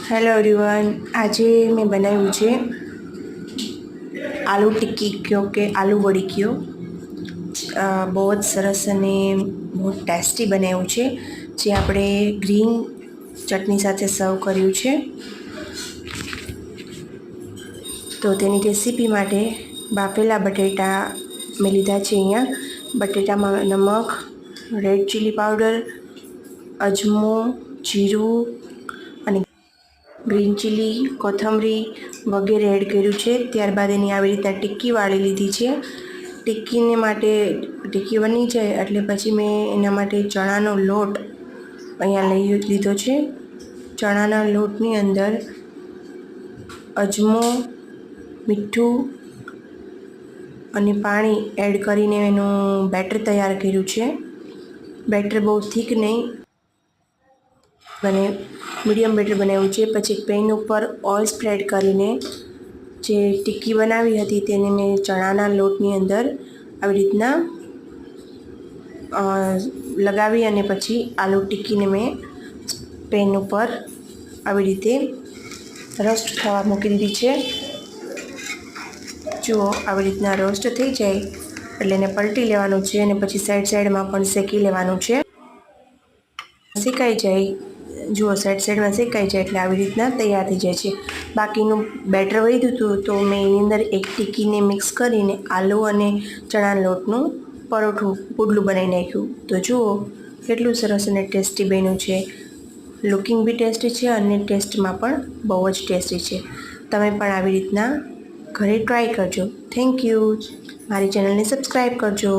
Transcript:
Hello everyone, આજે મેં બનાવ્યું છે આલુ ટિક્કી કયો કે આલુ વડી કયો. બહુ જ સરસ અને બહુ ટેસ્ટી બનાવ્યું છે, જે આપણે ગ્રીન ચટણી સાથે સર્વ કર્યું છે. તો તેની રેસીપી માટે બાફેલા બટેટા મેં લીધા છે. અહીંયા બટેટામાં નમક, રેડ ચીલી પાવડર, અજમો, જીરું અને ગ્રીન ચીલી, કોથમરી વગેરે એડ કર્યું છે. ત્યારબાદ એની આવી રીતના ટિક્કી વાળી લીધી છે. ટિક્કીને માટે ટિક્કી બની જાય એટલે પછી મેં એના માટે ચણાનો લોટ અહીંયા લીધો છે. ચણાના લોટની અંદર અજમો, મીઠું અને પાણી એડ કરીને એનું બેટર તૈયાર કર્યું છે. બેટર બહુ થીક નહીં અને મીડિયમ બેટર બનાવ્યું છે. પછી પેન ઉપર ઓઇલ સ્પ્રેડ કરીને જે ટિક્કી બનાવી હતી તેને મેં ચણાના લોટની અંદર આવી રીતના લગાવી અને પછી આલુ ટિક્કીને મેં પેન ઉપર આવી રીતે રોસ્ટ થવા મૂકી દીધી છે. જુઓ, આવી રીતના રોસ્ટ થઈ જાય એટલે એને પલટી લેવાનું છે અને પછી સાઈડમાં પણ શેકી લેવાનું છે. શેકાઈ જાય, જુઓ સાઈડમાં શેકાઈ જાય એટલે આવી રીતના તૈયાર થઈ જાય છે. બાકીનું બેટર વધ્યું હતું તો મેં એની અંદર એક ટિક્કીને મિક્સ કરીને આલુ અને ચણાના લોટનું પરોઠું પુડલું બનાવી નાખ્યું. તો જુઓ કેટલું સરસ અને ટેસ્ટી બન્યું છે. લુકિંગ બી ટેસ્ટી છે અને ટેસ્ટમાં પણ બહુ જ ટેસ્ટી છે. તમે પણ આવી રીતના ઘરે ટ્રાય કરજો. Thank you. મારી ચેનલને સબસ્ક્રાઈબ કરજો.